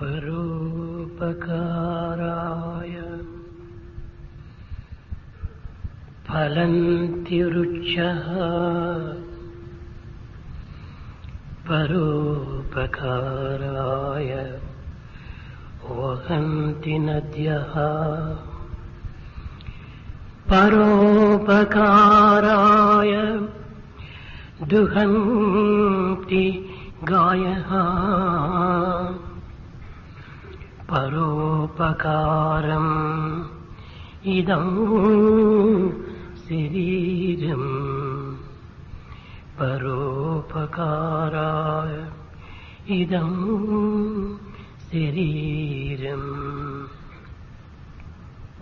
పరోపకారాయ ఫలంతి వృక్షః పరోపకారాయ వహంతి నద్యః పరోపకారాయ దుహంతి గాయః పరోపకారం ఇదం శరీరం పరోపకారాయ ఇదం శరీరం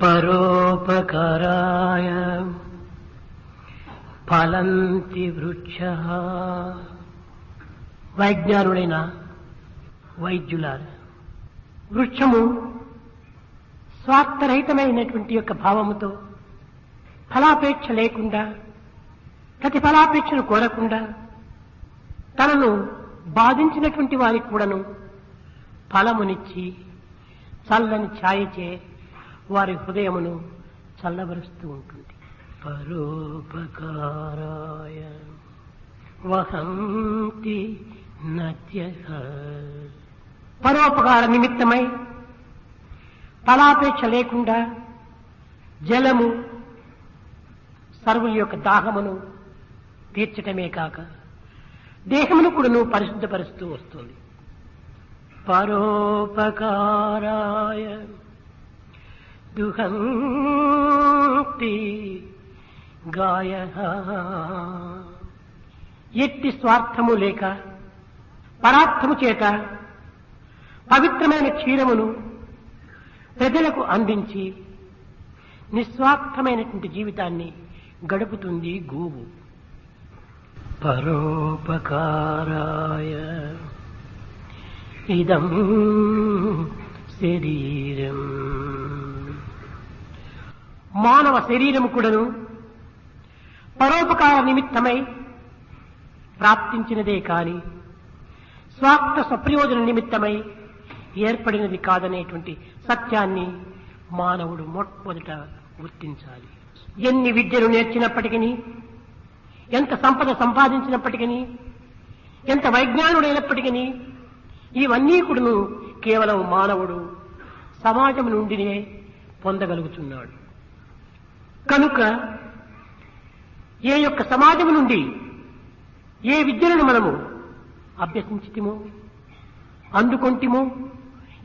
పరోపకారాయ ఫలంతి వృక్షః. వైజ్ఞానులైన వైద్యులారా, వృక్షము స్వార్థరహితమైనటువంటి యొక్క భావముతో ఫలాపేక్ష లేకుండా, ప్రతిఫలాపేక్షను కోరకుండా తనను బాధించినటువంటి వారికి కూడాను ఫలమునిచ్చి చల్లని ఛాయచే వారి హృదయమును చల్లబరుస్తూ ఉంటుంది. పరోపకారాయ వహంతి నద్యః. పరోపకార నిమిత్తమై ఫలాపేక్ష లేకుండా జలము సర్వుల యొక్క దాహమును తీర్చటమే కాక దేహమును కూడాను పరిశుద్ధపరుస్తూ వస్తుంది. పరోపకారాయ దుహంతి గాయః. ఎట్టి స్వార్థము లేక పరార్థము చేత పవిత్రమైన క్షీరమును ప్రజలకు అందించి నిస్వార్థమైనటువంటి జీవితాన్ని గడుపుతుంది గోవు. పరోపకారాయ ఇదం శరీరం. మానవ శరీరము కూడాను పరోపకార నిమిత్తమై ప్రాప్తించినదే కాని స్వార్థ స్వప్రయోజన నిమిత్తమై ఏర్పడినది కాదనేటువంటి సత్యాన్ని మానవుడు మొట్టమొదట గుర్తించాలి. ఎన్ని విద్యలు నేర్చినప్పటికీ, ఎంత సంపద సంపాదించినప్పటికీ, ఎంత వైజ్ఞానుడైనప్పటికీ ఇవన్నీ కూడాను కేవలం మానవుడు సమాజం నుండినే పొందగలుగుతున్నాడు. కనుక ఏ యొక్క సమాజం నుండి ఏ విద్యలను మనము అభ్యసించితిమో, అందుకొంటిమో,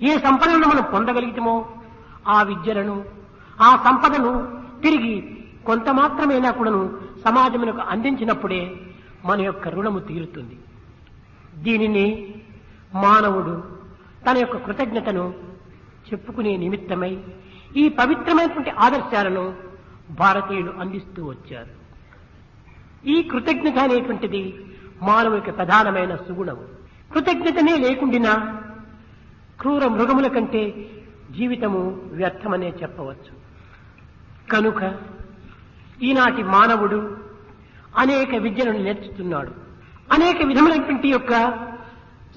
ఏ సంపదలను మనం పొందగలిగితమో ఆ విద్యలను, ఆ సంపదను తిరిగి కొంత మాత్రమైనా కూడాను సమాజమునకు అందించినప్పుడే మన యొక్క రుణము తీరుతుంది. దీనిని మానవుడు తన యొక్క కృతజ్ఞతను చెప్పుకునే నిమిత్తమై ఈ పవిత్రమైనటువంటి ఆదర్శాలను భారతీయులు అందిస్తూ వచ్చారు. ఈ కృతజ్ఞత అనేటువంటిది మానవునికి ప్రధానమైన సుగుణము. కృతజ్ఞతనే లేకుండినా క్రూర మృగముల కంటే జీవితము వ్యర్థమనే చెప్పవచ్చు. కనుక ఈనాటి మానవుడు అనేక విద్యలను నేర్చుతున్నాడు, అనేక విధములైనటువంటి యొక్క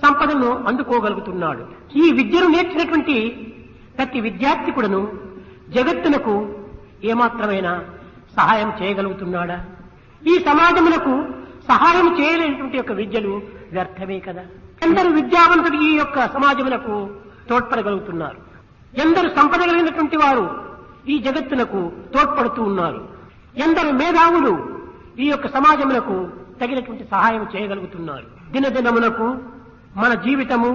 సంపదను అందుకోగలుగుతున్నాడు. ఈ విద్యను నేర్చినటువంటి ప్రతి విద్యార్థి కూడాను జగత్తునకు ఏమాత్రమైన సహాయం చేయగలుగుతున్నాడా? ఈ సమాజమునకు సహాయం చేయలేనటువంటి యొక్క విద్యలు వ్యర్థమే కదా. ఎందరు విద్యావంతుడు ఈ యొక్క సమాజమునకు తోడ్పడగలుగుతున్నారు, ఎందరు సంపద కలిగినటువంటి వారు ఈ జగత్తునకు తోడ్పడుతూ ఉన్నారు, ఎందరు మేధావులు ఈ యొక్క సమాజమునకు తగినటువంటి సహాయం చేయగలుగుతున్నారు. దినదినమునకు మన జీవితము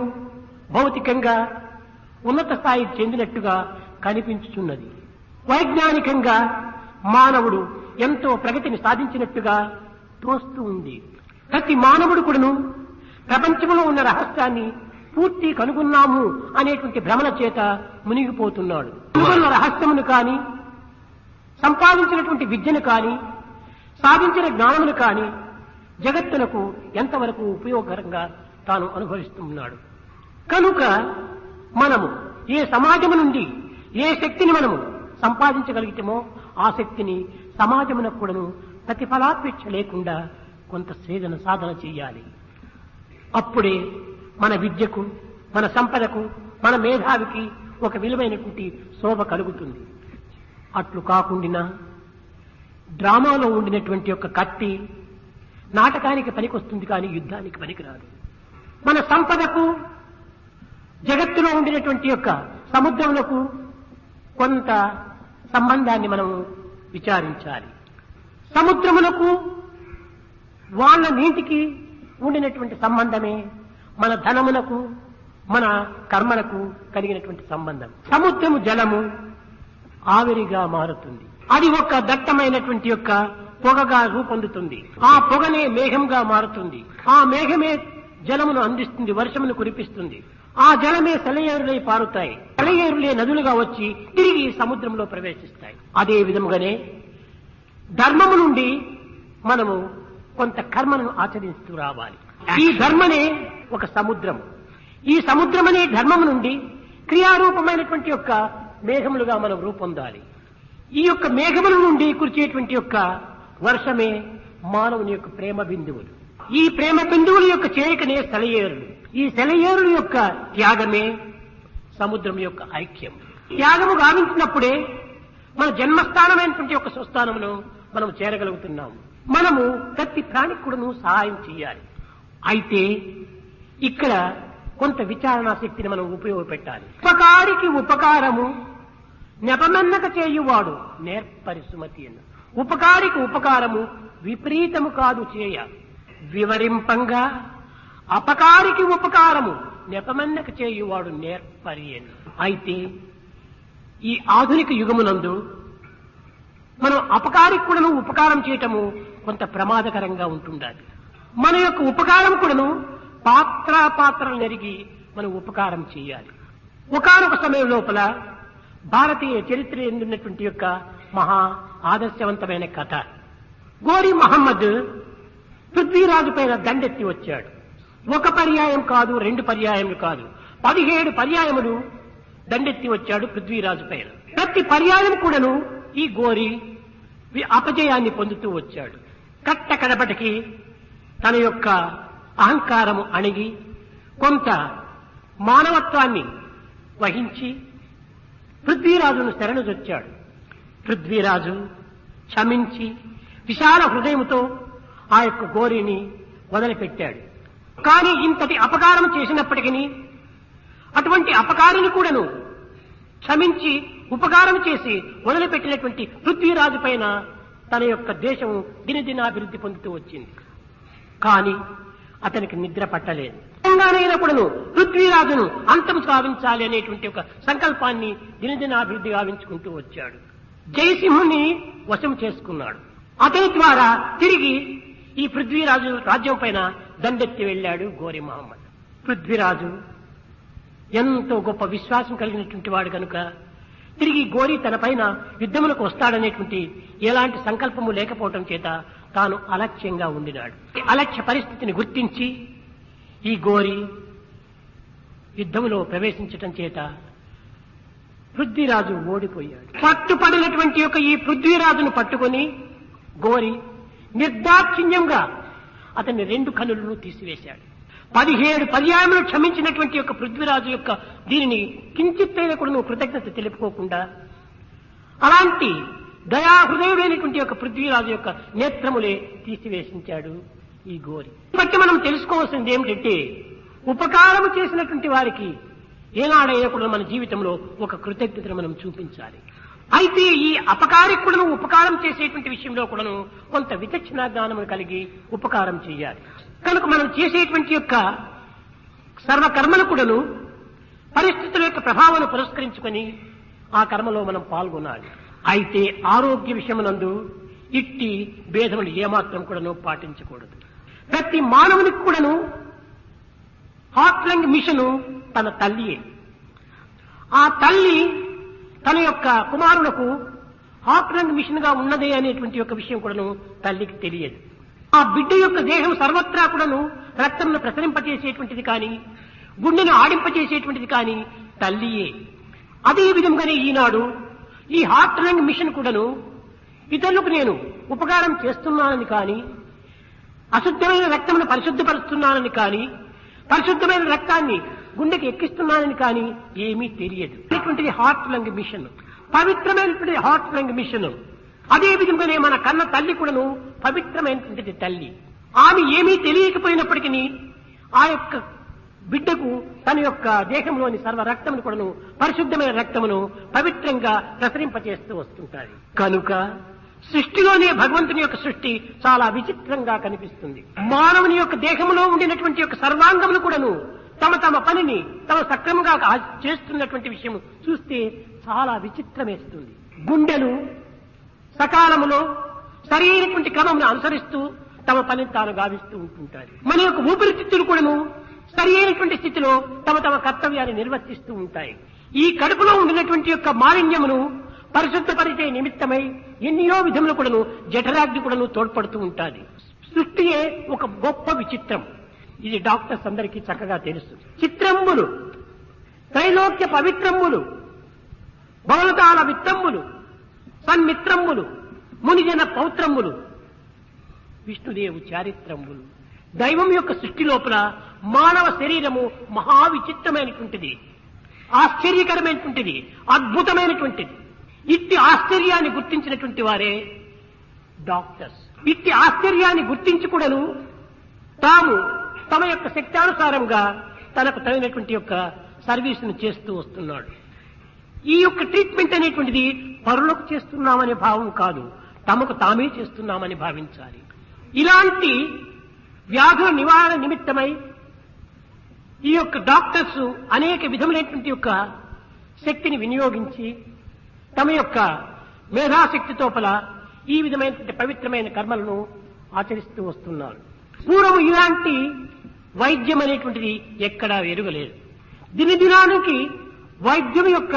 భౌతికంగా ఉన్నత స్థాయి చెందినట్టుగా కనిపించుచున్నది. వైజ్ఞానికంగా మానవుడు ఎంతో ప్రగతిని సాధించినట్టుగా తోస్తూ ఉంది. ప్రతి మానవుడు కూడాను ప్రపంచంలో ఉన్న రహస్యాన్ని పూర్తి కనుగొన్నాము అనేటువంటి భ్రమల చేత మునిగిపోతున్నాడు. కనుగొన్న రహస్యమును కాని, సంపాదించినటువంటి విద్యను కాని, సాధించిన జ్ఞానమును కాని జగత్తునకు ఎంతవరకు ఉపయోగకరంగా తాను అనుభవిస్తున్నాడు. కనుక మనము ఏ సమాజము నుండి ఏ శక్తిని మనము సంపాదించగలిగితేమో ఆ శక్తిని సమాజమునకు కూడాను ప్రతిఫలాపేక్ష లేకుండా కొంత సాధన చేయాలి. అప్పుడే మన విద్యకు, మన సంపదకు, మన మేధావికి ఒక విలువైనటువంటి శోభ కలుగుతుంది. అట్లు కాకుండా డ్రామాలో ఉండినటువంటి యొక్క కత్తి నాటకానికి పనికొస్తుంది కానీ యుద్ధానికి పనికిరాదు. మన సంపదకు జగత్తులో ఉండినటువంటి యొక్క సముద్రములకు కొంత సంబంధాన్ని మనం విచారించాలి. సముద్రములకు వాళ్ళ నీటికి ఉండినటువంటి సంబంధమే మన ధనమునకు మన కర్మలకు కలిగినటువంటి సంబంధం. సముద్రము జలము ఆవిరిగా మారుతుంది. అది ఒక దట్టమైనటువంటి యొక్క పొగగా రూపొందుతుంది. ఆ పొగనే మేఘంగా మారుతుంది. ఆ మేఘమే జలమును అందిస్తుంది, వర్షమును కురిపిస్తుంది. ఆ జలమే సెలయేరులై పారుతాయి. సెలయేరులే నదులుగా వచ్చి తిరిగి సముద్రంలో ప్రవేశిస్తాయి. అదే విధముగానే ధర్మము నుండి మనము కొంత కర్మను ఆచరిస్తూ రావాలి. ఈ ధర్మనే ఒక సముద్రము. ఈ సముద్రమనే ధర్మము నుండి క్రియారూపమైనటువంటి యొక్క మేఘములుగా మనం రూపొందాలి. ఈ యొక్క మేఘముల నుండి కురిచేటువంటి యొక్క వర్షమే మానవుని యొక్క ప్రేమ బిందువులు. ఈ ప్రేమ బిందువుల యొక్క చేరికనే సెలయేరులు. ఈ సెలయేరుల యొక్క త్యాగమే సముద్రం యొక్క ఐక్యం. త్యాగము గావించినప్పుడే మన జన్మస్థానమైనటువంటి యొక్క స్వస్థానమును మనం చేరగలుగుతున్నాము. మనము ప్రతి ప్రాణికి కూడాను సహాయం చేయాలి. అయితే ఇక్కడ కొంత విచారణా శక్తిని మనం ఉపయోగపెట్టాలి. ఉపకారికి ఉపకారము నెపమెన్నక చేయువాడు నేర్పరి సుమతి అన్న. ఉపకారికి ఉపకారము విపరీతము కాదు చేయ వివరింపంగా, అపకారికి ఉపకారము నెపమెన్నక చేయువాడు నేర్పరి అన్న. అయితే ఈ ఆధునిక యుగమునందు మనం అపకారికి కూడాను ఉపకారం చేయటము కొంత ప్రమాదకరంగా ఉంటుండాలి. మన యొక్క ఉపకారం కూడాను పాత్రలు నెరిగి మనం ఉపకారం చేయాలి. ఒకానొక సమయం లోపల భారతీయ చరిత్ర ఎందున్నటువంటి యొక్క మహా ఆదర్శవంతమైన కథ. గోరి మహమ్మద్ పృథ్వీరాజు పైన దండెత్తి వచ్చాడు. ఒక పర్యాయం కాదు, 2 పర్యాయములు కాదు, 17 పర్యాయములు దండెత్తి వచ్చాడు పృథ్వీరాజు పైన. ప్రతి పర్యాయం కూడాను ఈ గోరి అపజయాన్ని పొందుతూ వచ్చాడు. కట్ట కడపటికి తన యొక్క అహంకారము అణిగి కొంత మానవత్వాన్ని వహించి పృథ్వీరాజును శరణుజొచ్చాడు. పృథ్వీరాజు క్షమించి విశాల హృదయముతో ఆ యొక్క గోరిని వదిలిపెట్టాడు. కానీ ఇంతటి అపకారం చేసినప్పటికీ అటువంటి అపకారిని కూడాను క్షమించి ఉపకారం చేసి వదిలిపెట్టినటువంటి పృథ్వీరాజు పైన తన యొక్క దేశం దినదినాభివృద్ధి పొందుతూ వచ్చింది. కానీ అతనికి నిద్ర పట్టలేదు. తెలంగాణైనప్పుడును పృథ్వీరాజును అంతం సాధించాలి అనేటువంటి ఒక సంకల్పాన్ని దినదినాభివృద్ధి గావించుకుంటూ వచ్చాడు. జయసింహుని వశం చేసుకున్నాడు. అతని ద్వారా తిరిగి ఈ పృథ్వీరాజు రాజ్యం పైన దండెత్తి వెళ్లాడు గోరి మహమ్మద్. పృథ్వీరాజు ఎంతో గొప్ప విశ్వాసం కలిగినటువంటి వాడు కనుక తిరిగి గోరి తన పైన యుద్ధములకు వస్తాడనేటువంటి ఎలాంటి సంకల్పము లేకపోవటం చేత తాను అలక్ష్యంగా ఉండినాడు. అలక్ష్య పరిస్థితిని గుర్తించి ఈ గోరి యుద్ధములో ప్రవేశించటం చేత పృథ్వీరాజు ఓడిపోయాడు. పట్టుపడినటువంటి యొక్క ఈ పృథ్వీరాజును పట్టుకొని గోరి నిర్దాక్షిణ్యంగా అతన్ని 2 కన్నులను తీసివేశాడు. 17 పర్యాయములు క్షమించినటువంటి యొక్క పృథ్వీరాజు యొక్క దీనిని కించిత్తైన కూడా కృతజ్ఞత తెలుపుకోకుండా అలాంటి దయాహృదయుడైనటువంటి యొక్క పృథ్వీరాజు యొక్క నేత్రములే తీసివేసించాడు ఈ గోరి. బట్టి మనం తెలుసుకోవాల్సింది ఏమిటంటే ఉపకారము చేసినటువంటి వారికి ఏనాడైనా కూడా మన జీవితంలో ఒక కృతజ్ఞతను మనం చూపించాలి. అయితే ఈ అపకారికి కూడా ఉపకారం చేసేటువంటి విషయంలో కూడాను కొంత విచక్షణ జ్ఞానం కలిగి ఉపకారం చేయాలి. కనుక మనం చేసేటువంటి యొక్క సర్వకర్మలు కూడాను పరిస్థితుల యొక్క ప్రభావాన్ని పురస్కరించుకొని ఆ కర్మలో మనం పాల్గొనాలి. అయితే ఆరోగ్య విషయమునందు ఇట్టి భేదములు ఏమాత్రం కూడాను పాటించకూడదు. ప్రతి మానవునికి కూడాను హార్ట్ లంగ్ మిషన్ తన తల్లియే. ఆ తల్లి తన యొక్క కుమారులకు హార్ట్ లంగ్ మిషన్ గా ఉన్నదే అనేటువంటి యొక్క విషయం కూడాను తల్లికి తెలియదు. ఆ బిడ్డ యొక్క దేహం సర్వత్రా కూడాను రక్తంను ప్రసరింపచేసేటువంటిది కానీ గుండెను ఆడింపచేసేటువంటిది కానీ తల్లియే. అదే విధంగానే ఈనాడు ఈ హార్ట్ లంగ్ మిషన్ కూడాను ఇతరులకు నేను ఉపకారం చేస్తున్నానని కానీ అశుద్ధమైన రక్తమును పరిశుద్ధపరుస్తున్నానని కానీ పరిశుద్ధమైన రక్తాన్ని గుండెకి ఎక్కిస్తున్నానని కానీ ఏమీ తెలియదు. ఇటువంటిది హార్ట్ లంగ్ మిషన్, పవిత్రమైనటువంటి హార్ట్ లంగ్ మిషన్. అదే విధంగానే మన కన్న తల్లి కూడాను పవిత్రమైనటువంటిది తల్లి. ఆమె ఏమీ తెలియకపోయినప్పటికీ ఆ యొక్క బిడ్డకు తన యొక్క దేహంలోని సర్వ రక్తమును కూడాను, పరిశుద్ధమైన రక్తమును పవిత్రంగా ప్రసరింపచేస్తూ వస్తుంటారు. కనుక సృష్టిలోనే భగవంతుని యొక్క సృష్టి చాలా విచిత్రంగా కనిపిస్తుంది. మానవుని యొక్క దేహంలో ఉండినటువంటి యొక్క సర్వాంగములు కూడాను తమ తమ పనిని తమ సక్రమంగా చేస్తున్నటువంటి విషయం చూస్తే చాలా విచిత్రమేస్తుంది. గుండెలు సకాలములో సరైనటువంటి క్రమమును అనుసరిస్తూ తమ పనిని తాను గావిస్తూ ఉంటుంటారు. మన యొక్క ఊపిరితిత్తులు కూడాను సరి అయినటువంటి స్థితిలో తమ తమ కర్తవ్యాన్ని నిర్వర్తిస్తూ ఉంటాయి. ఈ కడుపులో ఉండినటువంటి యొక్క మాలిన్యమును పరిశుద్ధపరిచే నిమిత్తమై ఎన్నో విధములు కూడాను జఠరాగ్ని కూడాను తోడ్పడుతూ ఉంటుంది. సృష్టియే ఒక గొప్ప విచిత్రం. ఇది డాక్టర్స్ అందరికీ చక్కగా తెలుసు. చిత్రంబులు, త్రైలోక్య పవిత్రంబులు, బహుళతాల విత్తంబులు, సన్మిత్రంబులు, మునిజన పౌత్రంబులు, విష్ణుదేవు చారిత్రంబులు. దైవం యొక్క సృష్టి లోపల మానవ శరీరము మహావిచిత్రమైనటువంటిది, ఆశ్చర్యకరమైనటువంటిది, అద్భుతమైనటువంటిది. ఇట్టి ఆశ్చర్యాన్ని గుర్తించినటువంటి వారే డాక్టర్స్. ఇట్టి ఆశ్చర్యాన్ని గుర్తించి కూడాను తాము తమ యొక్క శక్తానుసారంగా తనకు తగినటువంటి యొక్క సర్వీసును చేస్తూ వస్తున్నాడు. ఈ యొక్క ట్రీట్మెంట్ అనేటువంటిది పరులకు చేస్తున్నామనే భావం కాదు, తమకు తామే చేస్తున్నామని భావించాలి. ఇలాంటి వ్యాధుల నివారణ నిమిత్తమై ఈ యొక్క డాక్టర్స్ అనేక విధములైనటువంటి యొక్క శక్తిని వినియోగించి తమ యొక్క మేధాశక్తి తోపల ఈ విధమైనటువంటి పవిత్రమైన కర్మలను ఆచరిస్తూ వస్తున్నారు. పూర్వం ఇలాంటి వైద్యం అనేటువంటిది ఎక్కడా ఎరుగలేదు. దినదినానికి వైద్యం యొక్క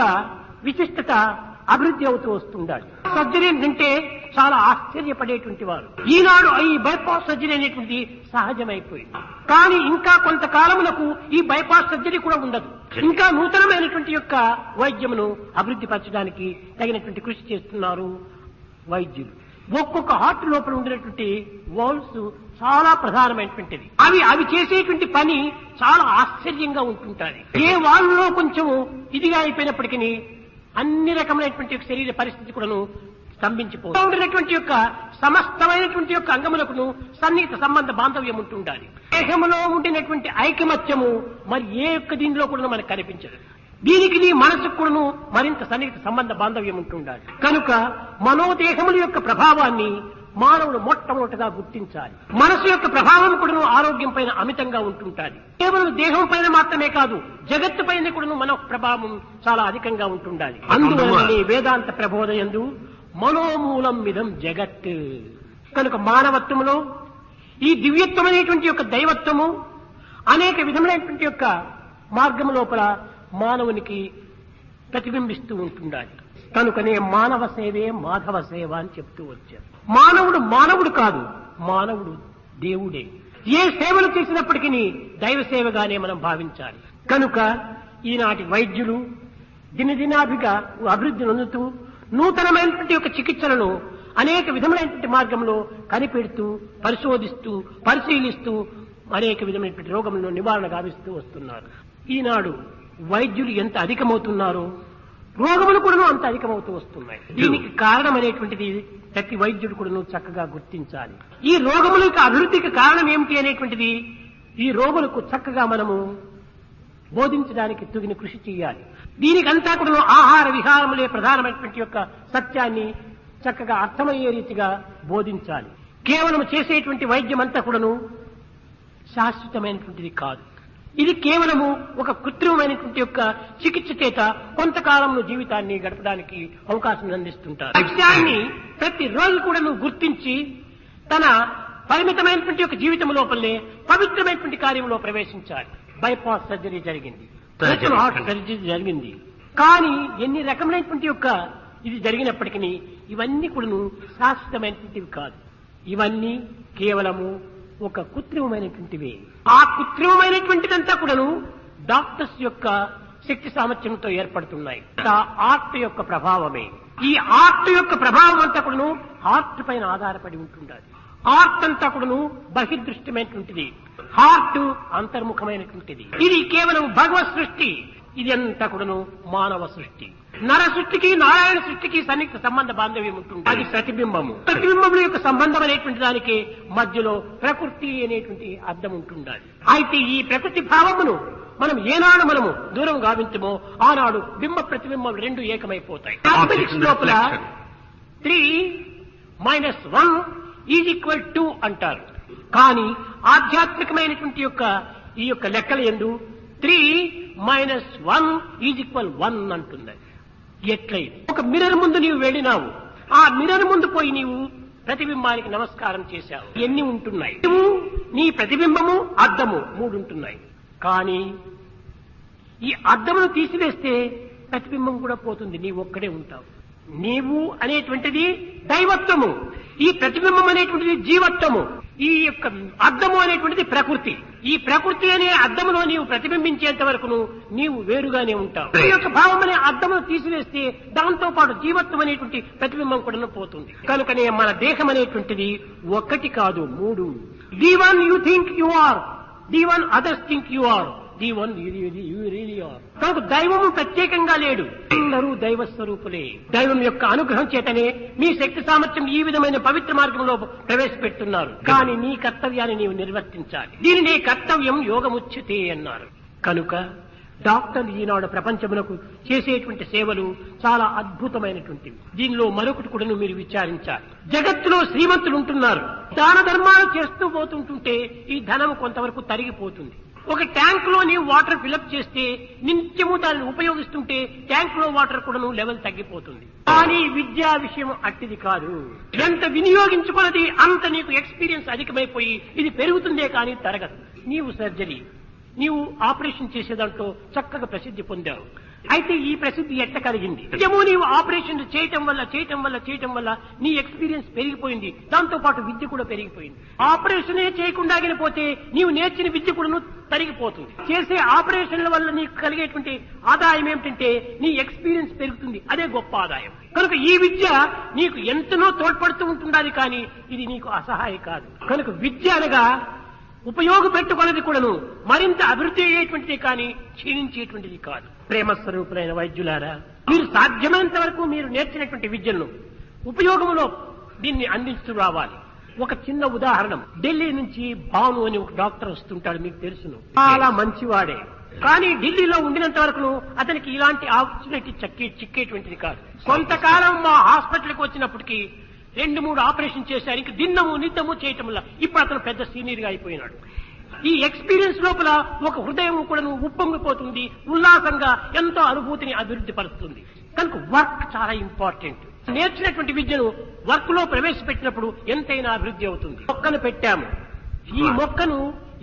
విశిష్టత అభివృద్ధి అవుతూ వస్తుండాలి. సర్జరీ అంటే చాలా ఆశ్చర్యపడేటువంటి వారు. ఈనాడు ఈ బైపాస్ సర్జరీ అనేటువంటి సహజమైపోయింది. కానీ ఇంకా కొంతకాలములకు ఈ బైపాస్ సర్జరీ కూడా ఉండదు. ఇంకా నూతనమైనటువంటి యొక్క వైద్యమును అభివృద్ధి పరచడానికి తగినటువంటి కృషి చేస్తున్నారు వైద్యులు. ఒక్కొక్క హార్ట్ లోపల ఉండినటువంటి వాల్వ్స్ చాలా ప్రధానమైనటువంటిది. అవి చేసేటువంటి పని చాలా ఆశ్చర్యంగా ఉంటుంటాయి. ఏ వాల్వ్లో కొంచెము ఇదిగా అయిపోయినప్పటికీ అన్ని రకమైనటువంటి శరీర పరిస్థితి కూడాను స్తంభించిపోతుంది. ఉండినటువంటి యొక్క సమస్తమైనటువంటి యొక్క అంగములకు సన్నిహిత సంబంధ బాంధవ్యం ఉంటుండాలి. దేహములో ఉండినటువంటి ఐకమత్యము మరి ఏ యొక్క దీనిలో కూడా మనకు కనిపించదు. దీనికి నీ మనసుకు కూడాను మరింత సన్నిహిత సంబంధ బాంధవ్యం ఉంటుండాలి. కనుక మనోదేహముల యొక్క ప్రభావాన్ని మానవుడు మొట్టమొదటిగా గుర్తించాలి. మనసు యొక్క ప్రభావం కూడాను ఆరోగ్యం పైన అమితంగా ఉంటుంటాది. కేవలం దేహం పైన మాత్రమే కాదు, జగత్తు పైన కూడాను మన ప్రభావం చాలా అధికంగా ఉంటుండాలి. అందువలన వేదాంత ప్రబోధయందు మనోమూలం మిదం జగత్. కనుక మానవత్వములో ఈ దివ్యత్వం అనేటువంటి యొక్క దైవత్వము అనేక విధములైనటువంటి యొక్క మార్గము లోపల మానవునికి ప్రతిబింబిస్తూ ఉంటుండాలి. కనుకనే మానవ సేవే మాధవ సేవ అని చెప్తూ వచ్చారు. మానవుడు కాదు, మానవుడు దేవుడే. ఏ సేవలు చేసినప్పటికీ దైవ సేవగానే మనం భావించాలి. కనుక ఈనాటి వైద్యులు దినదినాభిగా అభివృద్ధి నొందుతూ నూతనమైనటువంటి యొక్క చికిత్సలను అనేక విధములైనటువంటి మార్గంలో కనిపెడుతూ పరిశోధిస్తూ పరిశీలిస్తూ అనేక విధమైనటువంటి రోగములను నివారణ గావిస్తూ వస్తున్నారు. ఈనాడు వైద్యులు ఎంత అధికమవుతున్నారో రోగములు కూడా అంత అధికమవుతూ వస్తున్నాయి. దీనికి కారణం అనేటువంటిది ప్రతి వైద్యుడు కూడా చక్కగా గుర్తించాలి. ఈ రోగముల యొక్క అభివృద్ధికి కారణం ఏమిటి అనేటువంటిది ఈ రోగులకు చక్కగా మనము బోధించడానికి తగిన కృషి చేయాలి. దీనికంతా కూడా ఆహార విహారములే ప్రధానమైనటువంటి యొక్క సత్యాన్ని చక్కగా అర్థమయ్యే రీతిగా బోధించాలి. కేవలం చేసేటువంటి వైద్యం అంతా కూడాను శాశ్వతమైనటువంటిది కాదు. ఇది కేవలము ఒక కృత్రిమమైనటువంటి యొక్క చికిత్స చేత కొంతకాలంలో జీవితాన్ని గడపడానికి అవకాశం అందిస్తుంటారు. సత్యాన్ని ప్రతి రోజు కూడా గుర్తించి తన పరిమితమైనటువంటి యొక్క జీవితం లోపలనే పవిత్రమైనటువంటి కార్యంలో ప్రవేశించాలి. బైపాస్ సర్జరీ జరిగింది, హార్ట్ సర్జరీ జరిగింది. కానీ ఎన్ని రకమైనటువంటి యొక్క ఇది జరిగినప్పటికీ ఇవన్నీ కూడాను శాశ్వతమైనటువంటివి కాదు. ఇవన్నీ కేవలము ఒక కృత్రిమమైనటువంటివి. ఆ కృత్రిమమైనటువంటిదంతా కూడాను డాక్టర్స్ యొక్క శక్తి సామర్థ్యంతో ఏర్పడుతున్నాయి. ఆర్ట్ యొక్క ప్రభావమే. ఈ ఆర్ట్ యొక్క ప్రభావం అంతా కూడాను హార్ట్ పైన ఆధారపడి ఉంటుండాలి. ఆర్ట్ అంతా కూడాను బహిర్దృష్టమైనటువంటిది. హార్ట్ అంతర్ముఖమైనటువంటిది. ఇది కేవలం భగవత్ సృష్టి. ఇది అంతా కూడాను మానవ సృష్టి. నర సృష్టికి నారాయణ సృష్టికి సన్నిహిత సంబంధ బాంధవ్యం ఉంటుంది. అది ప్రతిబింబము. ప్రతిబింబముల యొక్క సంబంధం అనేటువంటి దానికి మధ్యలో ప్రకృతి అనేటువంటి అర్థం ఉంటుండాలి. అయితే ఈ ప్రకృతి భావమును మనం ఏనాడు మనము దూరం గావించమో ఆనాడు బింబ ప్రతిబింబం రెండు ఏకమైపోతాయి. లోపల 3-1 అంటారు. కానీ ఆధ్యాత్మికమైనటువంటి ఈ యొక్క లెక్కల యందు 3-1 అంటుంది. ఎట్లయితే ఒక మిర్రర్ ముందు నీవు వెళ్ళినావు, ఆ మిర్రర్ ముందు పోయి నీవు ప్రతిబింబానికి నమస్కారం చేశావు. ఎన్ని ఉంటున్నాయి? నీ ప్రతిబింబము అద్దము 3 ఉంటున్నాయి. కానీ ఈ అద్దమును తీసివేస్తే ప్రతిబింబం కూడా పోతుంది, నీవు ఒక్కడే ఉంటావు. నీవు అనేటువంటిది దైవత్వము, ఈ ప్రతిబింబం అనేటువంటిది జీవత్వము, ఈ యొక్క అద్దము అనేటువంటిది ప్రకృతి. ఈ ప్రకృతి అనే అద్దములో నీవు ప్రతిబింబించేంత వరకు నీవు వేరుగానే ఉంటావు. ఈ యొక్క భావం అనే అద్దమును తీసివేస్తే దాంతో పాటు జీవత్వం అనేటువంటి ప్రతిబింబం కూడా పోతుంది. కనుకనే మన దేహం అనేటువంటిది ఒకటి కాదు, 3. The one you think you are, the one others think you are, the one you really are. కనుక దైవము ప్రత్యేకంగా లేడు, అందరూ దైవ స్వరూపులే. దైవం యొక్క అనుగ్రహం చేతనే మీ శక్తి సామర్థ్యం ఈ విధమైన పవిత్ర మార్గంలో ప్రవేశపెడుతున్నారు. కానీ నీ కర్తవ్యాన్ని నీవు నిర్వర్తించాలి. దీనినే కర్తవ్యం యోగముచ్యతే అన్నారు. కనుక డాక్టర్లు ఈనాడు ప్రపంచమునకు చేసేటువంటి సేవలు చాలా అద్భుతమైనటువంటివి. దీనిలో మరొకటి కూడా మీరు విచారించాలి. జగత్తులో శ్రీమంతులు ఉంటున్నారు, దాన ధర్మాలు చేస్తూ పోతుంటుంటే ఈ ధనము కొంతవరకు తరిగిపోతుంది. ఒక ట్యాంక్ లో నీవు వాటర్ ఫిలప్ చేస్తే నిత్యము దాన్ని ఉపయోగిస్తుంటే ట్యాంక్ లో వాటర్ కూడా లెవెల్ తగ్గిపోతుంది. కానీ విద్యా విషయం అట్టిది కాదు. ఎంత వినియోగించుకున్నది అంత నీకు ఎక్స్పీరియన్స్ అధికమైపోయి ఇది పెరుగుతుందే కానీ తరగదు. నీవు సర్జరీ, నీవు ఆపరేషన్ చేసేదాంట్లో చక్కగా ప్రసిద్ధి పొందావు. అయితే ఈ ప్రసిద్ధి ఎట్ట కలిగింది? నిజము నీవు ఆపరేషన్ చేయటం వల్ల నీ ఎక్స్పీరియన్స్ పెరిగిపోయింది, దాంతో పాటు విద్య కూడా పెరిగిపోయింది. ఆపరేషనే చేయకుండా పోతే నీవు నేర్చిన విద్య కూడా తరిగిపోతుంది. చేసే ఆపరేషన్ల వల్ల నీకు కలిగేటువంటి ఆదాయం ఏమిటంటే నీ ఎక్స్పీరియన్స్ పెరుగుతుంది, అదే గొప్ప ఆదాయం. కనుక ఈ విద్య నీకు ఎంతనో తోడ్పడుతూ ఉంటుండాలి, కానీ ఇది నీకు అసహాయ కాదు. కనుక విద్య అనగా ఉపయోగపెట్టుకున్నది కూడాను మరింత అభివృద్ధి అయ్యేటువంటిది కానీ క్షీణించేటువంటిది కాదు. ప్రేమ స్వరూపులైన వైద్యులారా, మీరు సాధ్యమైనంత వరకు మీరు నేర్చినటువంటి విద్యను ఉపయోగంలో దీన్ని అందిస్తూ రావాలి. ఒక చిన్న ఉదాహరణ, ఢిల్లీ నుంచి భాను అని ఒక డాక్టర్ వస్తుంటాడు, మీకు తెలుసును, చాలా మంచివాడే. కానీ ఢిల్లీలో ఉండినంత వరకు అతనికి ఇలాంటి ఆపర్చునిటీ చిక్కేటువంటిది కాదు. కొంతకాలం మా హాస్పిటల్కి వచ్చినప్పటికీ 2-3 ఆపరేషన్ చేశారు. ఇంక నిద్దము చేయటం వల్ల ఇప్పుడు అతను పెద్ద సీనియర్ గా అయిపోయినాడు. ఈ ఎక్స్పీరియన్స్ లోపల ఒక హృదయం కూడా ఉప్పొంగిపోతుంది, ఉల్లాసంగా ఎంతో అనుభూతిని అభివృద్ధి పరుస్తుంది. కనుక వర్క్ చాలా ఇంపార్టెంట్. నేర్చినటువంటి విద్యను వర్క్ లో ప్రవేశపెట్టినప్పుడు ఎంతైనా అభివృద్ధి అవుతుంది. మొక్కను పెట్టాము, ఈ మొక్కను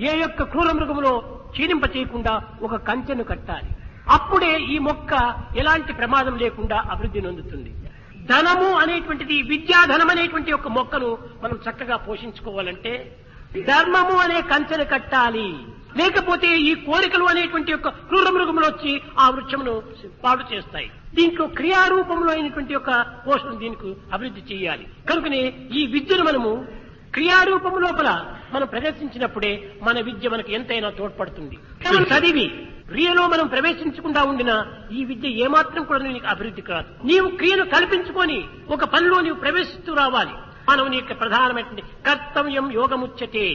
ఏ యొక్క క్రూర మృగములో క్షీణింప చేయకుండా ఒక కంచెను కట్టాలి. అప్పుడే ఈ మొక్క ఎలాంటి ప్రమాదం లేకుండా అభివృద్ధి నొందుతుంది. ధనము అనేటువంటిది, విద్యాధనం అనేటువంటి ఒక మొక్కను మనం చక్కగా పోషించుకోవాలంటే ధర్మము అనే కంచెను కట్టాలి. లేకపోతే ఈ కోరికలు అనేటువంటి యొక్క క్రూర మృగములు వచ్చి ఆ వృక్షమును పాడు చేస్తాయి. దీంట్లో క్రియారూపంలో అయినటువంటి యొక్క పోషణ దీనికి అభివృద్ధి చేయాలి. కనుకనే ఈ విద్యను మనము క్రియారూపం లోపల మనం ప్రదర్శించినప్పుడే మన విద్య మనకు ఎంతైనా తోడ్పడుతుంది. చదివి క్రియలో మనం ప్రవేశించకుండా ఉండినా ఈ విద్య ఏమాత్రం కూడా నీకు అభివృద్ధి కాదు. నీవు క్రియను కల్పించుకొని ఒక పనిలో నీవు ప్రవేశిస్తూ రావాలి. మానవుని యొక్క ప్రధానమైనటువంటి కర్తవ్యం యోగముచ్యతే.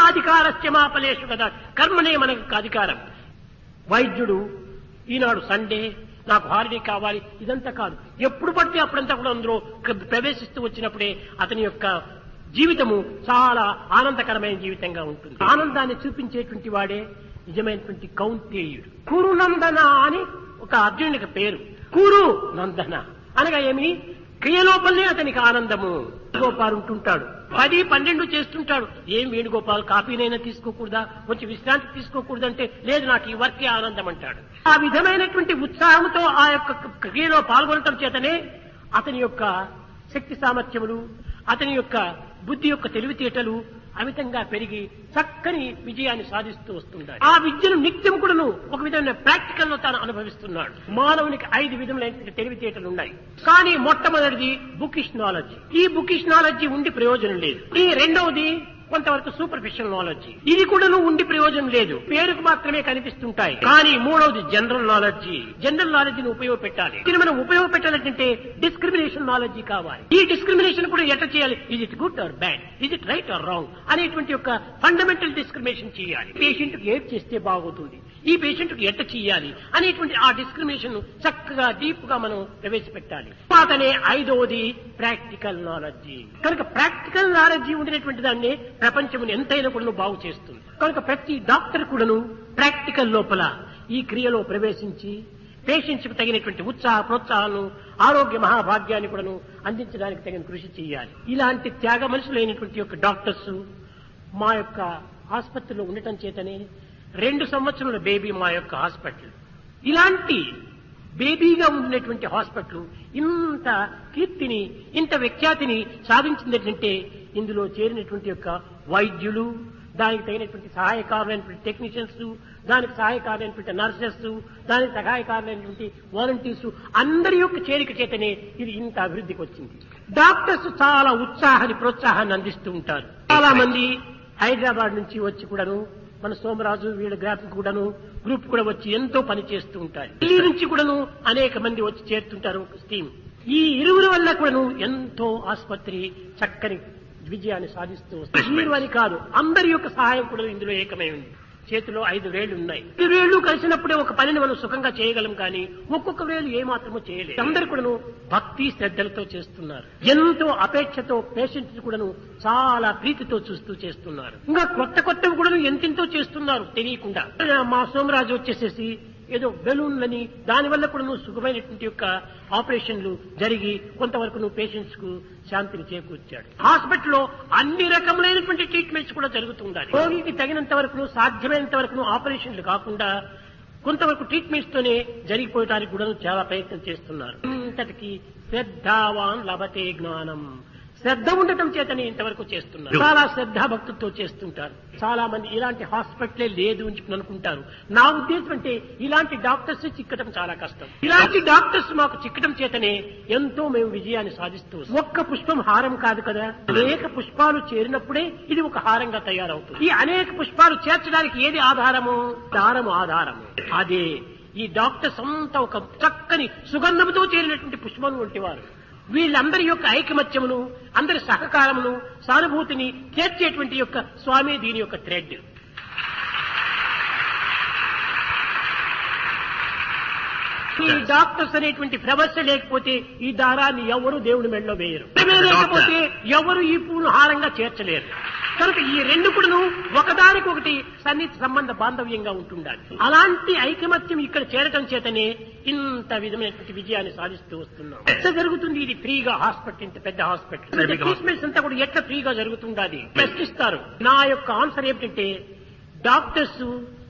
అధికారస్య మా ఫలేషు కదా, కర్మనే మనకు అధికారం. వైద్యుడు ఈనాడు సండే నాకు హాలిడే కావాలి ఇదంతా కాదు, ఎప్పుడు పడితే అప్పుడంతా కూడా అందులో ప్రవేశిస్తూ వచ్చినప్పుడే అతని యొక్క జీవితము చాలా ఆనందకరమైన జీవితంగా ఉంటుంది. ఆనందాన్ని చూపించేటువంటి వాడే నిజమైనటువంటి కౌంతేయుడు. కురునందన అని ఒక అర్జునుడికి పేరు. కురు నందన అనగా ఏమి? క్రియలోపలనే అతనికి ఆనందము. వేణుగోపాల్ ఉంటుంటాడు, 10-12 చేస్తుంటాడు. ఏం వేణుగోపాల్ కాఫీనైనా తీసుకోకూడదా, కొంచెం విశ్రాంతి తీసుకోకూడదంటే లేదు నాకు ఈ వర్కే ఆనందం అంటాడు. ఆ విధమైనటువంటి ఉత్సాహంతో ఆ యొక్క క్రియలో పాల్గొనటం చేతనే అతని యొక్క శక్తి సామర్థ్యములు, అతని యొక్క బుద్ధి యొక్క తెలివితేటలు అమితంగా పెరిగి చక్కని విజయాన్ని సాధిస్తూ వస్తున్నాడు. ఆ విద్యను నిత్యం కూడాను ఒక విధమైన ప్రాక్టికల్ లో తాను అనుభవిస్తున్నాడు. మానవునికి 5 విధములైన తెలివితేటలు ఉన్నాయి. కానీ మొట్టమొదటిది బుకిష్ నాలెడ్జ్. ఈ బుకిష్ నాలెడ్జ్ ఉండి ప్రయోజనం లేదు. ఈ రెండవది కొంతవరకు సూపర్ఫిషియల్ నాలెడ్జీ. ఇది కూడా ఉండి ప్రయోజనం లేదు, పేరుకు మాత్రమే కనిపిస్తుంటాయి. కానీ మూడవది జనరల్ నాలెడ్జీ. జనరల్ నాలెడ్జీని ఉపయోగపెట్టాలి. దీన్ని మనం ఉపయోగపెట్టాలంటే డిస్క్రిమినేషన్ నాలెడ్జీ కావాలి. ఈ డిస్క్రిమినేషన్ కూడా ఎట్లా చేయాలి? Is it good or bad, is it right are wrong అనేటువంటి యొక్క ఫండమెంటల్ డిస్క్రిమినేషన్ చేయాలి. పేషెంట్ కి ఏం చేస్తే బాగుతుంది, ఈ పేషెంట్ కి ఎట్ట చేయాలి అనేటువంటి ఆ డిస్క్రిమినేషన్ చక్కగా డీప్ గా మనం ప్రవేశపెట్టాలి. అతనే ఐదవది ప్రాక్టికల్ నాలెడ్జీ. కనుక ప్రాక్టికల్ నాలెడ్జీ ఉండినటువంటి దాన్ని ప్రపంచం ఎంతైనా కూడా బాగు చేస్తుంది. కనుక ప్రతి డాక్టర్ కూడాను ప్రాక్టికల్ లోపల ఈ క్రియలో ప్రవేశించి పేషెంట్స్ కు తగినటువంటి ఉత్సాహ ప్రోత్సాహాలను, ఆరోగ్య మహాభాగ్యాన్ని కూడాను అందించడానికి తగిన కృషి చేయాలి. ఇలాంటి త్యాగ మనుషులైనటువంటి యొక్క డాక్టర్స్ మా యొక్క ఆసుపత్రిలో ఉండటం చేతనే 2 సంవత్సరాల బేబీ మా యొక్క హాస్పిటల్. ఇలాంటి బేబీగా ఉండినటువంటి హాస్పిటల్ ఇంత కీర్తిని, ఇంత విఖ్యాతిని సాధించిందంటే ఇందులో చేరినటువంటి యొక్క వైద్యులు, దానికి తగినటువంటి సహాయకారులైనటువంటి టెక్నీషియన్స్, దానికి సహాయకారులైనటువంటి నర్సెస్, దానికి సహాయకారులైనటువంటి వాలంటీర్స్ అందరి యొక్క చేరిక చేతనే ఇది ఇంత అభివృద్ధికి వచ్చింది. డాక్టర్స్ చాలా ఉత్సాహాన్ని, ప్రోత్సాహాన్ని అందిస్తూ ఉంటారు. చాలా మంది హైదరాబాద్ నుంచి వచ్చి కూడాను, మన సోమరాజు వీళ్ళ గ్రూప్ కూడా వచ్చి ఎంతో పని చేస్తూ ఉంటారు. ఢిల్లీ నుంచి కూడాను అనేక మంది వచ్చి చేరుతుంటారు ఒక స్కీమ్. ఈ ఇరువురి వల్ల కూడాను ఎంతో ఆసుపత్రి చక్కని విజయాన్ని సాధిస్తూ వస్తుంది. వీరు అని కాదు, అందరి యొక్క సహాయం కూడా ఇందులో ఏకమై ఉంది. చేతిలో 5 వేళ్లు ఉన్నాయి. 5 వేళ్లు కలిసినప్పుడే ఒక పనిని మనం సుఖంగా చేయగలం, కానీ ఒక్కొక్క వేలు ఏమాత్రమూ చేయలేదు. అందరు కూడాను భక్తి శ్రద్ధలతో చేస్తున్నారు. ఎంతో అపేక్షతో పేషెంట్స్ కూడాను చాలా ప్రీతితో చూస్తూ చేస్తున్నారు. ఇంకా కొత్తవి కూడా ఎంతెంతో చేస్తున్నారు తెలియకుండా. మా సోమరాజు వచ్చేసేసి ఏదో బెలూన్లని దానివల్ల కూడా సుఖమైనటువంటి యొక్క ఆపరేషన్లు జరిగి కొంతవరకు పేషెంట్స్ కు శాంతిని చేకూర్చాడు. హాస్పిటల్లో అన్ని రకములైనటువంటి ట్రీట్మెంట్స్ కూడా జరుగుతుండాలి. రోగికి తగినంత వరకు, సాధ్యమైనంత వరకు ఆపరేషన్లు కాకుండా కొంతవరకు ట్రీట్మెంట్స్ తోనే జరిగిపోయడానికి కూడా చాలా ప్రయత్నం చేస్తున్నారు. ఇంతటికి శ్రద్ధావాన్ లభతే జ్ఞానం. శ్రద్ధ ఉండటం చేతనే ఇంతవరకు చేస్తున్నారు. చాలా శ్రద్ధా భక్తులతో చేస్తుంటారు. చాలా మంది ఇలాంటి హాస్పిటలే లేదు అని అనుకుంటారు. నా ఉద్దేశం అంటే ఇలాంటి డాక్టర్స్ చిక్కడం చాలా కష్టం. ఇలాంటి డాక్టర్స్ మాకు చిక్కడం చేతనే ఎంతో మేము విజయాన్ని సాధిస్తూ. ఒక్క పుష్పం హారం కాదు కదా, అనేక పుష్పాలు చేరినప్పుడే ఇది ఒక హారంగా తయారవుతుంది. ఈ అనేక పుష్పాలు చేర్చడానికి ఏది ఆధారము? దారము ఆధారము. అదే ఈ డాక్టర్స్ అంతా ఒక చక్కని సుగంధముతో చేరినటువంటి పుష్పం వంటి వారు. వీళ్ళందరి యొక్క ఐకమత్యమును, అందరి సహకారమును, సానుభూతిని చేర్చేటువంటి యొక్క స్వామి దీని యొక్క థ్రెడ్. ఈ డాక్టర్స్ అనేటువంటి ప్రవశ్య లేకపోతే ఈ దారాన్ని ఎవరు దేవుడి మెడలో వేయరు. లేకపోతే ఎవరు ఈ పూలు హారంగా చేర్చలేరు. కనుక ఈ 2 కూడాను ఒకదానికొకటి సన్నిహిత సంబంధ బాంధవ్యంగా ఉంటుండాలి. అలాంటి ఐకమత్యం ఇక్కడ చేరటం చేతనే ఇంత విధమైనటువంటి విజయాన్ని సాధిస్తూ వస్తున్నాం. ఎట్లా జరుగుతుంది ఇది ఫ్రీగా? హాస్పిటల్ ఇంత పెద్ద హాస్పిటల్, ట్రీట్మెంట్స్ అంతా కూడా ఎట్లా ఫ్రీగా జరుగుతుండాలి ప్రశ్నిస్తారు. నా యొక్క ఆన్సర్ ఏమిటంటే డాక్టర్స్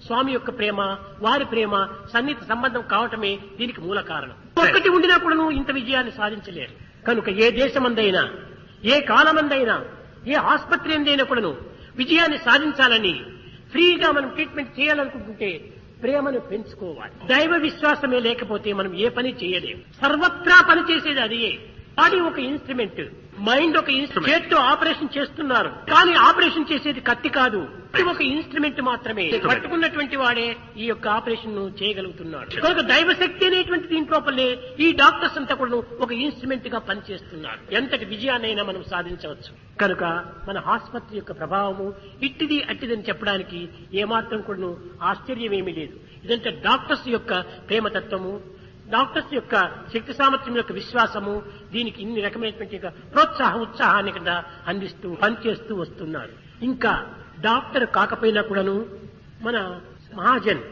స్వామి యొక్క ప్రేమ, వారి ప్రేమ, సన్నిహిత సంబంధం కావటమే దీనికి మూల కారణం. ఒక్కటి ఉండినా కూడాను ఇంత విజయాన్ని సాధించలేరు. కనుక ఏ దేశమందైనా, ఏ కాలమందైనా, ఏ ఆసుపత్రి ఎందైనా కూడాను విజయాన్ని సాధించాలని, ఫ్రీగా మనం ట్రీట్మెంట్ చేయాలనుకుంటుంటే ప్రేమను పెంచుకోవాలి. దైవ విశ్వాసమే లేకపోతే మనం ఏ పని చేయలేము. సర్వత్రా పని చేసేది అదే. బాడీ ఒక ఇన్స్ట్రుమెంట్, మైండ్ ఒక ఇన్స్ట్రుమెంట్. చేత్తో ఆపరేషన్ చేస్తున్నారు, కానీ ఆపరేషన్ చేసేది కత్తి కాదు, ఇది ఒక ఇన్స్ట్రుమెంట్ మాత్రమే. పట్టుకున్నటువంటి వాడే ఈ యొక్క ఆపరేషన్ ను చేయగలుగుతున్నాడు. కనుక దైవశక్తి అనేటువంటి దీంట్లోపలే ఈ డాక్టర్స్ అంతా కూడా ఒక ఇన్స్ట్రుమెంట్ గా పనిచేస్తున్నారు. ఎంతటి విజయాన్నైనా మనం సాధించవచ్చు. కనుక మన ఆసుపత్రి యొక్క ప్రభావము ఇట్టిది అట్టిదని చెప్పడానికి ఏమాత్రం కూడా ఆశ్చర్యమేమీ లేదు. ఇదంటే డాక్టర్స్ యొక్క ప్రేమతత్వము, డాక్టర్స్ యొక్క శక్తి సామర్థ్యం యొక్క విశ్వాసము, దీనికి ఇన్ని రకమైనటువంటి ఉత్సాహాన్ని కదా అందిస్తూ పనిచేస్తూ వస్తున్నారు. ఇంకా డాక్టర్ కాకపోయినా కూడాను మన మహాజన్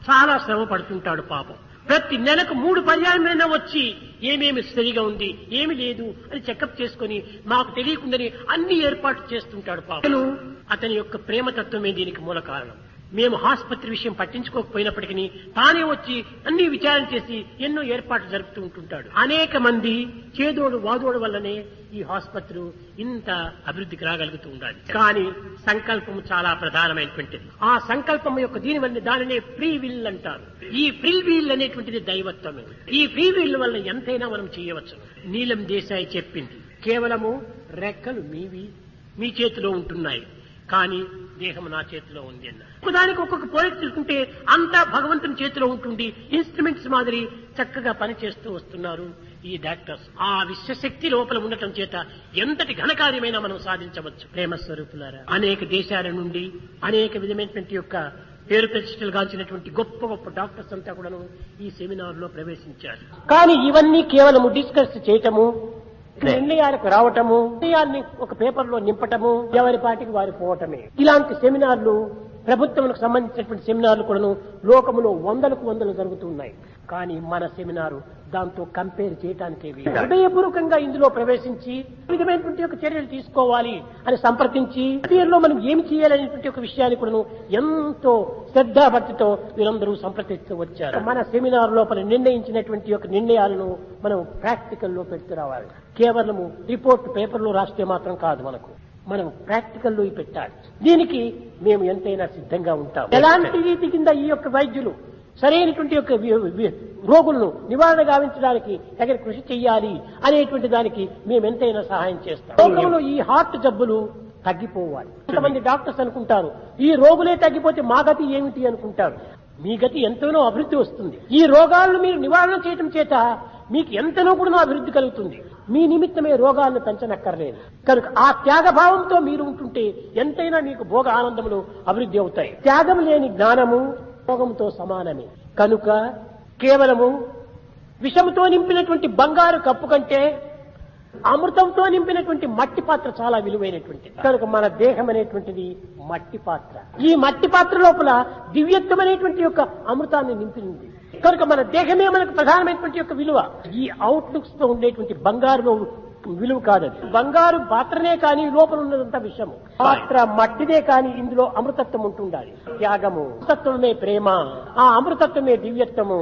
చాలా శ్రమ పడుతుంటాడు పాపం. ప్రతి నెలకు 3 పర్యాయమైనా వచ్చి ఏమేమి సరిగా ఉంది, ఏమి లేదు అని చెకప్ చేసుకుని మాకు తెలియకుండానే అన్ని ఏర్పాట్లు చేస్తుంటాడు పాపం. అతని యొక్క ప్రేమతత్వమే దీనికి మూల కారణం. మేము ఆసుపత్రి విషయం పట్టించుకోకపోయినప్పటికీ తానే వచ్చి అన్ని విచారణ చేసి ఎన్నో ఏర్పాట్లు జరుపుతూ ఉంటుంటాడు. అనేక మంది చేదోడు వాదోడు వల్లనే ఈ ఆసుపత్రి ఇంత అభివృద్ధికి రాగలుగుతూ ఉండాలి. కానీ సంకల్పం చాలా ప్రధానమైనటువంటిది. ఆ సంకల్పం యొక్క దానినే ఫ్రీ విల్ అంటారు. ఈ ఫ్రీ విల్ అనేటువంటిది దైవత్వమే. ఈ ఫ్రీ విల్ వల్ల ఎంతైనా మనం చేయవచ్చు. నీలం దేశాయి చెప్పింది, కేవలము రెక్కలు మీవి మీ చేతిలో ఉంటున్నాయి, కానీ దేహం నా చేతిలో ఉంది అన్న. దానికి ఒక్కొక్క పోలిక తీసుకుంటే అంతా భగవంతుని చేతిలో ఉంటుంది. ఇన్స్ట్రుమెంట్స్ మాదిరి చక్కగా పనిచేస్తూ వస్తున్నారు ఈ డాక్టర్స్. ఆ విశ్వశక్తి లోపల ఉండటం చేత ఎంతటి ఘనకార్యమైనా మనం సాధించవచ్చు. ప్రేమ స్వరూపులారా, అనేక దేశాల నుండి అనేక విధమైనటువంటి యొక్క పేరు ప్రతిష్టలు గాంచినటువంటి గొప్ప గొప్ప డాక్టర్స్ అంతా కూడాను ఈ సెమినార్ లో ప్రవేశించారు. కానీ ఇవన్నీ కేవలము డిస్కస్ చేయటము, నిర్ణయాలకు రావటము, నిర్ణయాన్ని ఒక పేపర్ లో నింపటము, ఎవరి పాటికి వారు పోవటమే. ఇలాంటి సెమినార్లు, ప్రభుత్వానికి సంబంధించినటువంటి సెమినార్లు కూడాను లోకములో వందలకు వందలు జరుగుతున్నాయి. కానీ మన సెమినారు దాంతో కంపేర్ చేయటానికే హృదయపూర్వకంగా ఇందులో ప్రవేశించి విధమైనటువంటి ఒక చర్యలు తీసుకోవాలి అని సంప్రదించి దీనిలో మనం ఏమి చేయాలనేటువంటి ఒక విషయాన్ని కూడా ఎంతో శ్రద్ధాభక్తితో వీరందరూ సంప్రదిస్తూ వచ్చారు. మన సెమినార్ లోపల నిర్ణయించినటువంటి యొక్క నిర్ణయాలను మనం ప్రాక్టికల్ లో పెడుతూ రావాలి. కేవలము రిపోర్ట్ పేపర్లో రాస్తే మాత్రం కాదు, మనం ప్రాక్టికల్లో పెట్టాలి. దీనికి మేము ఎంతైనా సిద్ధంగా ఉంటాం. ఎలాంటి రీతి కింద ఈ యొక్క వైద్యులు సరైనటువంటి యొక్క రోగులను నివారణ గావించడానికి దగ్గర కృషి చెయ్యాలి అనేటువంటి దానికి మేము ఎంతైనా సహాయం చేస్తాం. లోకంలో ఈ హార్ట్ జబ్బులు తగ్గిపోవాలి. కొంతమంది డాక్టర్స్ అనుకుంటారు ఈ రోగులే తగ్గిపోతే మా గతి ఏమిటి అనుకుంటారు. మీ గతి ఎంతనో అభివృద్ధి వస్తుంది. ఈ రోగాలను మీరు నివారణ చేయటం చేత మీకు ఎంతనో కూడా అభివృద్ధి కలుగుతుంది. మీ నిమిత్తమే రోగాలను పెంచనక్కర్లేదు. కనుక ఆ త్యాగభావంతో మీరు ఉంటుంటే ఎంతైనా మీకు భోగ ఆనందములు అభివృద్ధి అవుతాయి. త్యాగం లేని జ్ఞానము భోగంతో సమానమే. కనుక కేవలము విషముతో నింపినటువంటి బంగారు కప్పు కంటే అమృతంతో నింపినటువంటి మట్టి పాత్ర చాలా విలువైనటువంటిది. కనుక మన దేహం అనేటువంటిది మట్టి పాత్ర. ఈ మట్టి పాత్ర లోపల దివ్యత్వం అనేటువంటి యొక్క అమృతాన్ని నింపింది. కనుక మన దేహమే మనకు ప్రధానమైనటువంటి యొక్క విలువ. ఈ అవుట్లుక్స్ తో ఉండేటువంటి బంగారు విలువ కాదది. బంగారు పాత్రనే కానీ లోపల ఉన్నదంతా విషము. పాత్ర మట్టిదే కానీ ఇందులో అమృతత్వం ఉంటుండాలి. త్యాగము, అమృతత్వమే ప్రేమ, ఆ అమృతత్వమే దివ్యత్వము,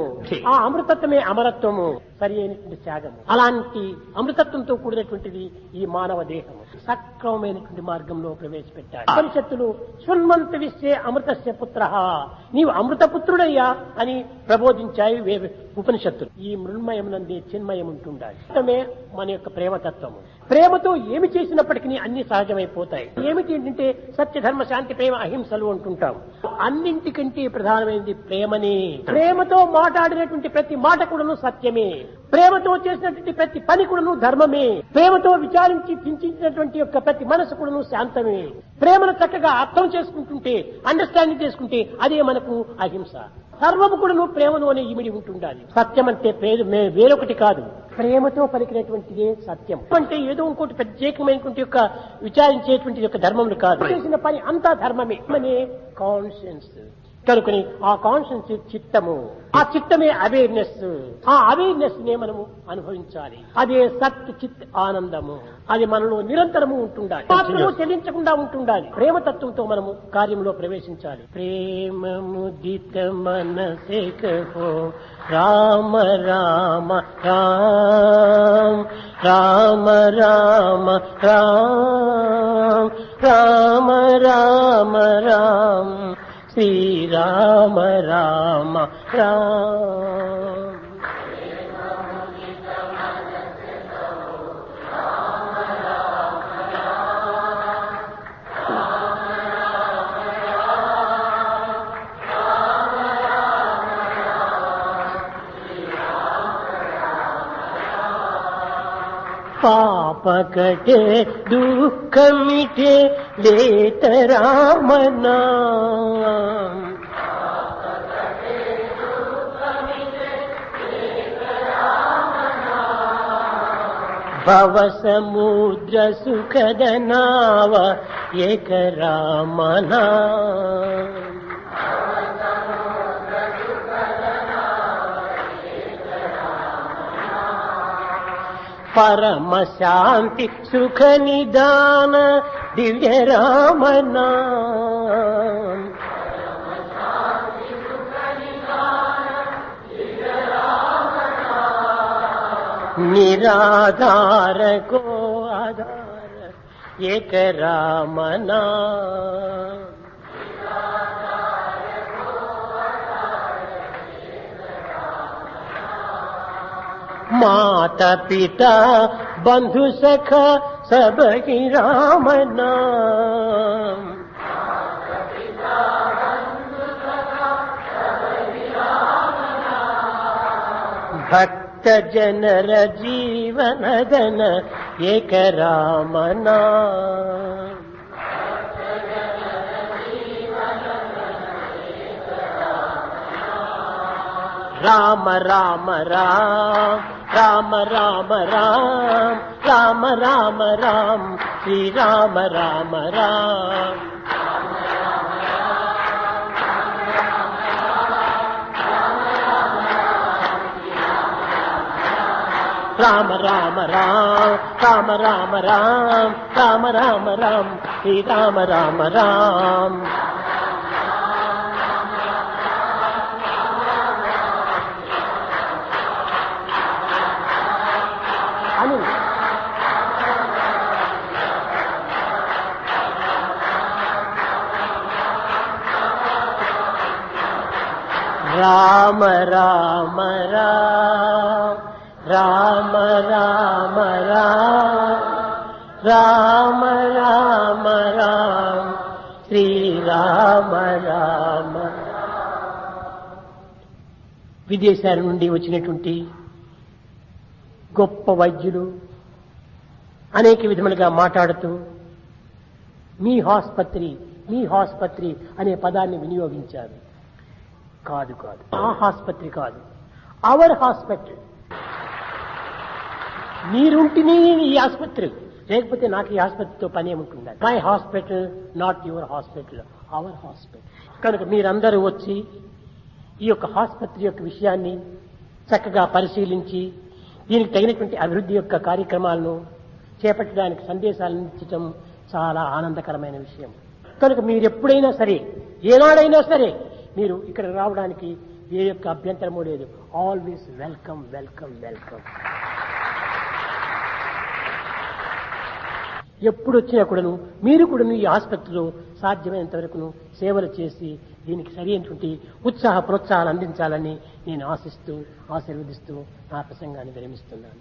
ఆ అమృతత్వమే అమరత్వము, సరి అయినటువంటి త్యాగము. అలాంటి అమృతత్వంతో కూడినటువంటిది ఈ మానవ దేహము. సక్రమమైనటువంటి మార్గంలో ప్రవేశపెట్టాలి. ఉపనిషత్తులు శృణ్వంత విశ్వే అమృతస్య పుత్రః, నీవు అమృతపుత్రుడయ్యా అని ప్రబోధించాయి ఉపనిషత్తులు. ఈ మృణ్మయమునందే చిన్మయం ఉంటుండాలి. మన యొక్క ప్రేమతత్వము. ప్రేమతో ఏమి చేసినప్పటికీ అన్ని సహజమైపోతాయి. ఏమిటి అంటే సత్య ధర్మ శాంతి ప్రేమ అహింసలు అంటుంటాం. అన్నింటికంటే ప్రధానమైనది ప్రేమనే. ప్రేమతో మాట్లాడినటువంటి ప్రతి మాట కూడాను సత్యమే. ప్రేమతో చేసినటువంటి ప్రతి పని కూడాను ధర్మమే. ప్రేమతో విచారించి చింతించినటువంటి యొక్క ప్రతి మనసు కూడాను శాంతమే. ప్రేమను చక్కగా అర్థం చేసుకుంటుంటే, అండర్స్టాండింగ్ చేసుకుంటే అదే మనకు అహింస. సర్వము కూడాను ప్రేమలోనే ఇమిడి ఉంటుండాలి. సత్యం అంటే వేరొకటి కాదు, ప్రేమతో పలికినటువంటిదే సత్యం. అంటే ఏదో ఇంకోటి ప్రత్యేకమైనటువంటి యొక్క విచారించేటువంటి యొక్క ధర్మములు కాదు. చేసిన పని అంతా ధర్మమే. అనే కాన్షియన్స్. కనుకొని ఆ కాన్షియన్స్ చిత్తము, ఆ చిత్తమే అవేర్నెస్. ఆ అవేర్నెస్ నే మనము అనుభవించాలి. అదే సత్ చిత్ ఆనందము. అది మనలో నిరంతరము ఉంటుండాలి. మాత్రము చెల్లించకుండా ఉంటుండాలి. ప్రేమతత్వంతో మనము కార్యంలో ప్రవేశించాలి. ప్రేమ ముదిత మనసే కహో రామ రామ రామ రామ రామ రామ రామ రామ రామ శ్రీ రామ రామ రామ. పాప కటే దుఃఖ మిటే లేత రామ నామ. భవ సముద్ర సుఖద నావ ఏక రామ నామ. పరమ శాంతి సుఖ నిదాన దివ్య రామ నామ. निराधार को आधार एक राम नाम। माता पिता बंधु सखा सब ही राम नाम। భక్త జనర జీవనదన ఏక రామనా రామ రామ రామ రామ రామ రామ రామ రామ రామ శ్రీరామ రామ రామ రామ రామ రామ రామ రామ రామ రామ రామ రామ శ్రీరామ రామ రామ అని రామ రామ రామ రామ రామ రామ రామ రామ శ్రీరామ రామ. విదేశాల నుండి వచ్చినటువంటి గొప్ప వైద్యులు అనేక విధములుగా మాట్లాడుతూ మీ ఆసుపత్రి అనే పదాన్ని వినియోగించారు. కాదు కాదు, ఆ ఆసుపత్రి కాదు, అవర్ హాస్పిటల్. మీరుంటేనే ఈ ఆసుపత్రి, లేకపోతే నాకు ఈ ఆసుపత్రితో పని ఏముంటుందా? My hospital, not your hospital, our hospital. కనుక మీరందరూ వచ్చి ఈ యొక్క ఆసుపత్రి యొక్క విషయాన్ని చక్కగా పరిశీలించి దీనికి తగినటువంటి అభివృద్ధి యొక్క కార్యక్రమాలను చేపట్టడానికి సందేశాలను ఇచ్చటం చాలా ఆనందకరమైన విషయం. కనుక మీరు ఎప్పుడైనా సరే, ఏనాడైనా సరే మీరు ఇక్కడ రావడానికి ఏ యొక్క అభ్యంతరమూ లేదు. Always welcome welcome welcome. ఎప్పుడు వచ్చినా కూడాను మీరు కూడాను ఈ ఆసుపత్రిలో సాధ్యమైనంత వరకును సేవలు చేసి దీనికి సరైనటువంటి ఉత్సాహ ప్రోత్సాహాలు అందించాలని నేను ఆశిస్తూ ఆశీర్వదిస్తూ నా ప్రసంగాన్ని విరమిస్తున్నాను.